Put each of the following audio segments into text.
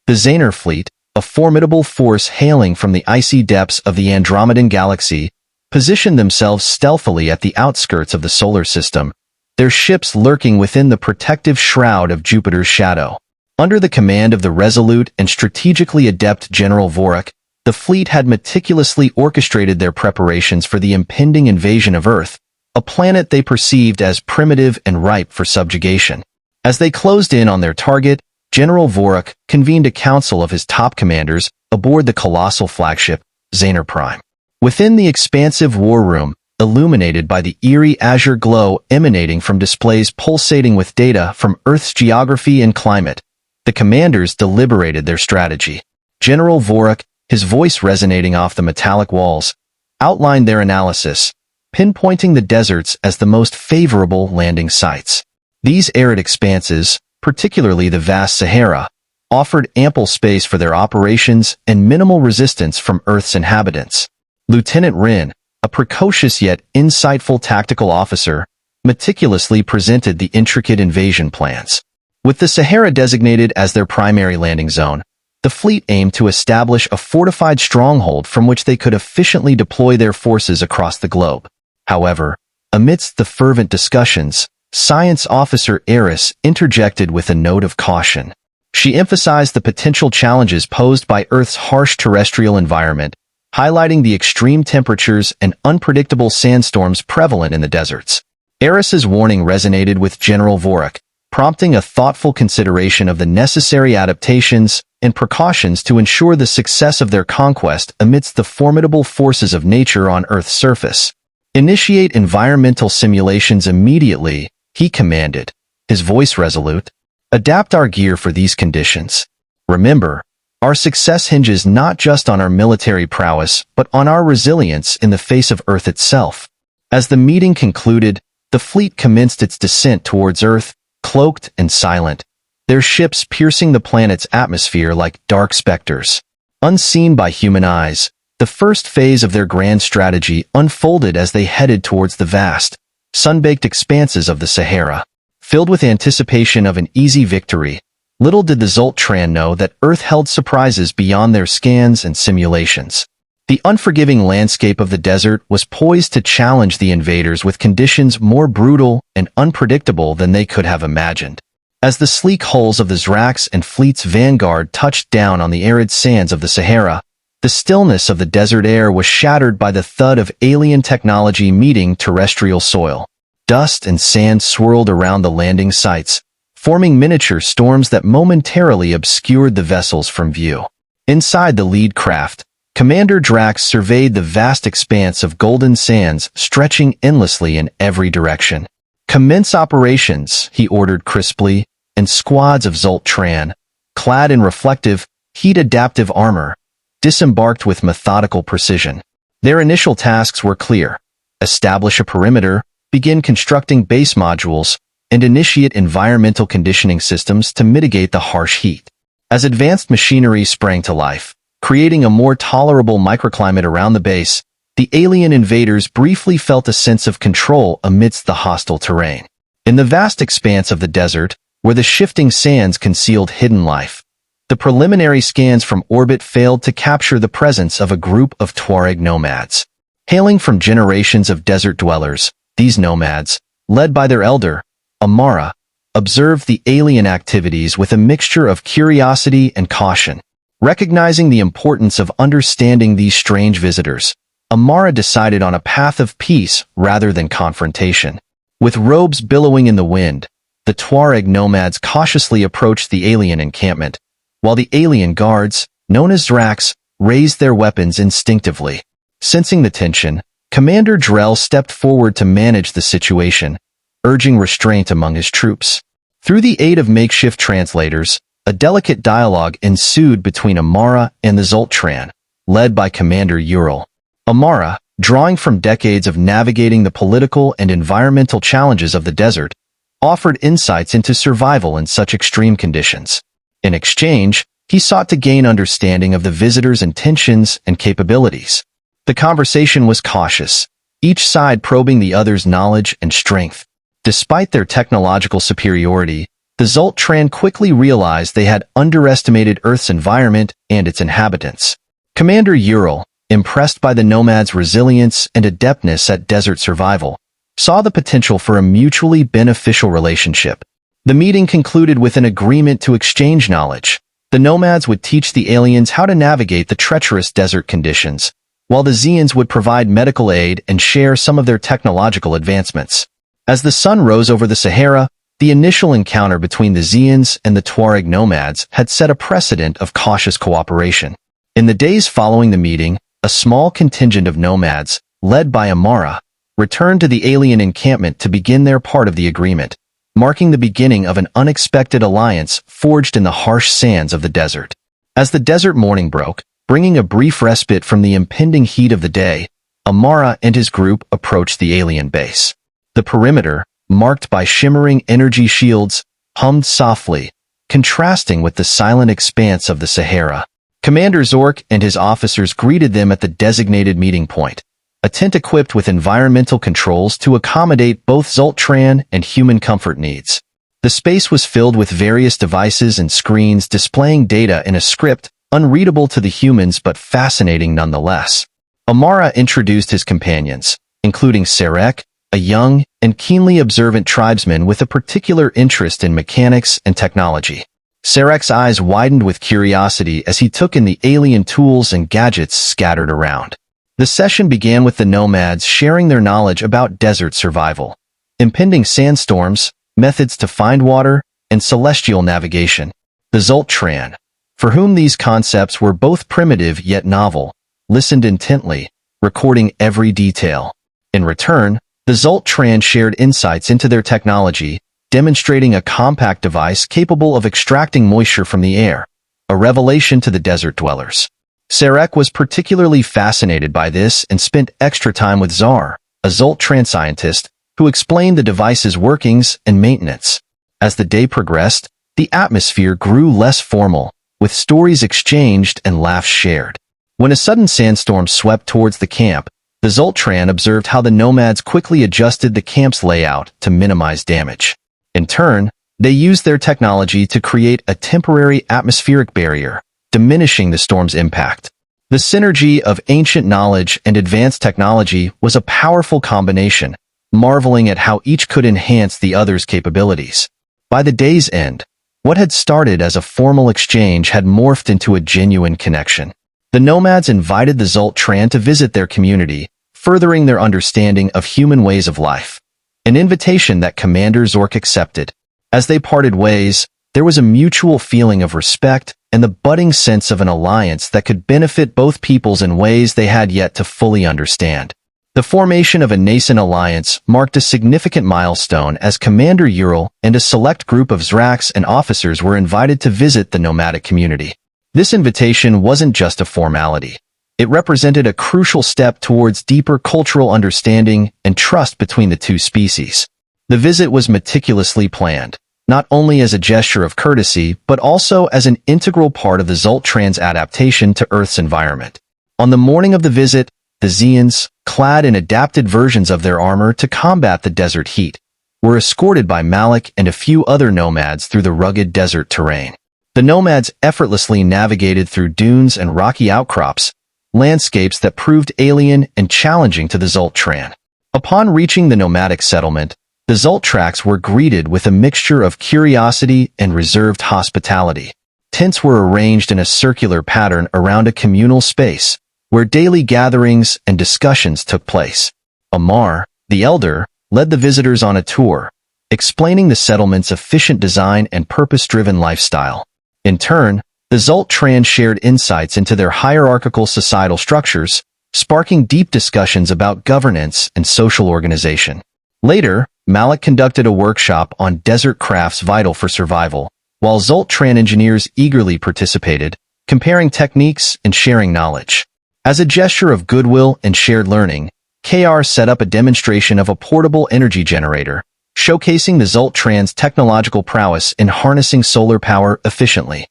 The Zaner fleet, a formidable force hailing from the icy depths of the Andromedan galaxy, positioned themselves stealthily at the outskirts of the solar system, their ships lurking within the protective shroud of Jupiter's shadow. Under the command of the resolute and strategically adept General Vorik, the fleet had meticulously orchestrated their preparations for the impending invasion of Earth, a planet they perceived as primitive and ripe for subjugation. As they closed in on their target, General Vorik convened a council of his top commanders aboard the colossal flagship, Zaner Prime. Within the expansive war room, illuminated by the eerie azure glow emanating from displays pulsating with data from Earth's geography and climate, the commanders deliberated their strategy. General Vorik, his voice resonating off the metallic walls, outlined their analysis, pinpointing the deserts as the most favorable landing sites. These arid expanses, particularly the vast Sahara, offered ample space for their operations and minimal resistance from Earth's inhabitants. Lieutenant Rin, a precocious yet insightful tactical officer, meticulously presented the intricate invasion plans. With the Sahara designated as their primary landing zone, the fleet aimed to establish a fortified stronghold from which they could efficiently deploy their forces across the globe. However, amidst the fervent discussions, Science Officer Eris interjected with a note of caution. She emphasized the potential challenges posed by Earth's harsh terrestrial environment, highlighting the extreme temperatures and unpredictable sandstorms prevalent in the deserts. Eris's warning resonated with General Vorik, prompting a thoughtful consideration of the necessary adaptations and precautions to ensure the success of their conquest amidst the formidable forces of nature on Earth's surface. Initiate environmental simulations immediately, he commanded, his voice resolute. Adapt our gear for these conditions. Remember, our success hinges not just on our military prowess, but on our resilience in the face of Earth itself. As the meeting concluded, the fleet commenced its descent towards Earth, cloaked and silent, their ships piercing the planet's atmosphere like dark specters. Unseen by human eyes, the first phase of their grand strategy unfolded as they headed towards the vast, sun-baked expanses of the Sahara. Filled with anticipation of an easy victory, little did the Zult Tran know that Earth held surprises beyond their scans and simulations. The unforgiving landscape of the desert was poised to challenge the invaders with conditions more brutal and unpredictable than they could have imagined. As the sleek hulls of the Zrax and fleet's vanguard touched down on the arid sands of the Sahara, the stillness of the desert air was shattered by the thud of alien technology meeting terrestrial soil. Dust and sand swirled around the landing sites, forming miniature storms that momentarily obscured the vessels from view. Inside the lead craft, Commander Drax surveyed the vast expanse of golden sands stretching endlessly in every direction. "Commence operations," he ordered crisply, and squads of Zult Tran, clad in reflective, heat-adaptive armor, disembarked with methodical precision. Their initial tasks were clear: establish a perimeter, begin constructing base modules, and initiate environmental conditioning systems to mitigate the harsh heat. As advanced machinery sprang to life, creating a more tolerable microclimate around the base, the alien invaders briefly felt a sense of control amidst the hostile terrain. In the vast expanse of the desert, where the shifting sands concealed hidden life, the preliminary scans from orbit failed to capture the presence of a group of Tuareg nomads. Hailing from generations of desert dwellers, these nomads, led by their elder, Amara, observed the alien activities with a mixture of curiosity and caution. Recognizing the importance of understanding these strange visitors, Amara decided on a path of peace rather than confrontation. With robes billowing in the wind, the Tuareg nomads cautiously approached the alien encampment, while the alien guards, known as Zrax, raised their weapons instinctively. Sensing the tension, Commander Drell stepped forward to manage the situation, urging restraint among his troops. Through the aid of makeshift translators, a delicate dialogue ensued between Amara and the Zult Tran, led by Commander Huwol. Amara, drawing from decades of navigating the political and environmental challenges of the desert, offered insights into survival in such extreme conditions. In exchange, he sought to gain understanding of the visitors' intentions and capabilities. The conversation was cautious, each side probing the other's knowledge and strength. Despite their technological superiority, the Zult Tran quickly realized they had underestimated Earth's environment and its inhabitants. Commander Huwol, impressed by the nomads' resilience and adeptness at desert survival, saw the potential for a mutually beneficial relationship. The meeting concluded with an agreement to exchange knowledge. The nomads would teach the aliens how to navigate the treacherous desert conditions, while the Xians would provide medical aid and share some of their technological advancements. As the sun rose over the Sahara, the initial encounter between the Xians and the Tuareg nomads had set a precedent of cautious cooperation. In the days following the meeting, a small contingent of nomads, led by Amara, returned to the alien encampment to begin their part of the agreement, marking the beginning of an unexpected alliance forged in the harsh sands of the desert. As the desert morning broke, bringing a brief respite from the impending heat of the day, Amara and his group approached the alien base. The perimeter, marked by shimmering energy shields, hummed softly, contrasting with the silent expanse of the Sahara. Commander Zork and his officers greeted them at the designated meeting point, a tent equipped with environmental controls to accommodate both Zult Tran and human comfort needs. The space was filled with various devices and screens displaying data in a script unreadable to the humans but fascinating nonetheless. Amara introduced his companions, including Sarek, a young and keenly observant tribesman with a particular interest in mechanics and technology. Sarek's eyes widened with curiosity as he took in the alien tools and gadgets scattered around. The session began with the nomads sharing their knowledge about desert survival, impending sandstorms, methods to find water, and celestial navigation. The Zult Tran, for whom these concepts were both primitive yet novel, listened intently, recording every detail. In return, the Zult Tran shared insights into their technology, demonstrating a compact device capable of extracting moisture from the air, a revelation to the desert dwellers. Sarek was particularly fascinated by this and spent extra time with Zar, a Zult Tran scientist, who explained the device's workings and maintenance. As the day progressed, the atmosphere grew less formal, with stories exchanged and laughs shared. When a sudden sandstorm swept towards the camp, the Zult Tran observed how the nomads quickly adjusted the camp's layout to minimize damage. In turn, they used their technology to create a temporary atmospheric barrier, diminishing the storm's impact. The synergy of ancient knowledge and advanced technology was a powerful combination, marveling at how each could enhance the other's capabilities. By the day's end, what had started as a formal exchange had morphed into a genuine connection. The nomads invited the Zult Tran to visit their community, furthering their understanding of human ways of life. An invitation that Commander Zork accepted. As they parted ways, there was a mutual feeling of respect and the budding sense of an alliance that could benefit both peoples in ways they had yet to fully understand. The formation of a nascent alliance marked a significant milestone as Commander Huwol and a select group of Zraks and officers were invited to visit the nomadic community. This invitation wasn't just a formality. It represented a crucial step towards deeper cultural understanding and trust between the two species. The visit was meticulously planned, not only as a gesture of courtesy but also as an integral part of the Zult Tran's adaptation to Earth's environment. On the morning of the visit, the Xians, clad in adapted versions of their armor to combat the desert heat, were escorted by Malik and a few other nomads through the rugged desert terrain. The nomads effortlessly navigated through dunes and rocky outcrops, landscapes that proved alien and challenging to the Zult Tran. Upon reaching the nomadic settlement, the Zult Traks were greeted with a mixture of curiosity and reserved hospitality. Tents were arranged in a circular pattern around a communal space, where daily gatherings and discussions took place. Amar, the elder, led the visitors on a tour, explaining the settlement's efficient design and purpose-driven lifestyle. In turn, the Zult Tran shared insights into their hierarchical societal structures, sparking deep discussions about governance and social organization. Later, Malik conducted a workshop on desert crafts vital for survival, while Zult Tran engineers eagerly participated, comparing techniques and sharing knowledge. As a gesture of goodwill and shared learning, KR set up a demonstration of a portable energy generator, showcasing the Zult Tran's technological prowess in harnessing solar power efficiently.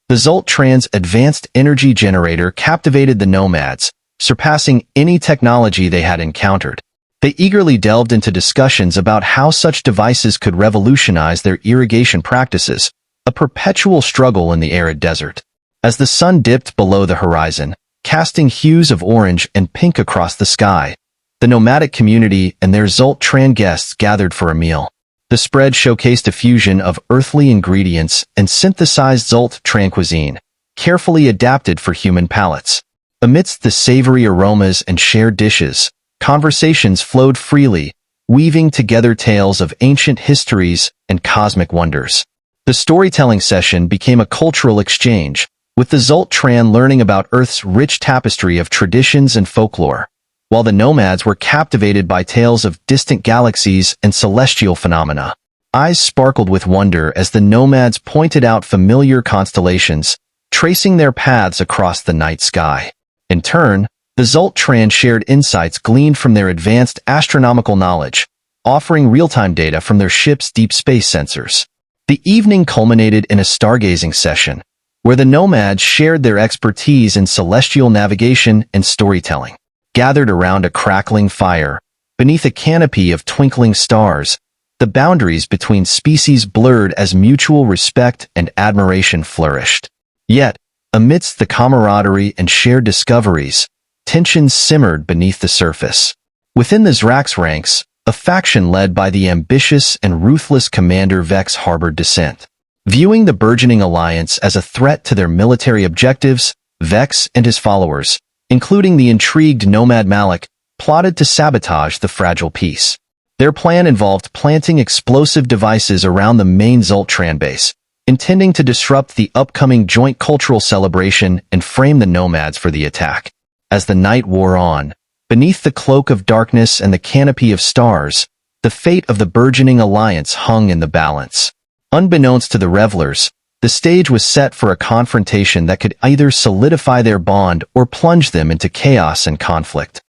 The Zult Tran's advanced energy generator captivated the nomads, surpassing any technology they had encountered. They eagerly delved into discussions about how such devices could revolutionize their irrigation practices, a perpetual struggle in the arid desert. As the sun dipped below the horizon, casting hues of orange and pink across the sky, the nomadic community and their Zult Tran guests gathered for a meal. The spread showcased a fusion of earthly ingredients and synthesized Zult Tran cuisine, carefully adapted for human palates. Amidst the savory aromas and shared dishes, conversations flowed freely, weaving together tales of ancient histories and cosmic wonders. The storytelling session became a cultural exchange, with the Zult Tran learning about Earth's rich tapestry of traditions and folklore, while the nomads were captivated by tales of distant galaxies and celestial phenomena. Eyes sparkled with wonder as the nomads pointed out familiar constellations, tracing their paths across the night sky. In turn, the Zult Tran shared insights gleaned from their advanced astronomical knowledge, offering real-time data from their ship's deep space sensors. The evening culminated in a stargazing session, where the nomads shared their expertise in celestial navigation and storytelling. Gathered around a crackling fire, beneath a canopy of twinkling stars, the boundaries between species blurred as mutual respect and admiration flourished. Yet, amidst the camaraderie and shared discoveries, tensions simmered beneath the surface. Within the Zrax ranks, a faction led by the ambitious and ruthless Commander Vex harbored dissent. Viewing the burgeoning alliance as a threat to their military objectives, Vex and his followers, including the intrigued nomad Malik, plotted to sabotage the fragile peace. Their plan involved planting explosive devices around the main Zult Tran base, intending to disrupt the upcoming joint cultural celebration and frame the nomads for the attack. As the night wore on, beneath the cloak of darkness and the canopy of stars, the fate of the burgeoning alliance hung in the balance. Unbeknownst to the revelers, the stage was set for a confrontation that could either solidify their bond or plunge them into chaos and conflict.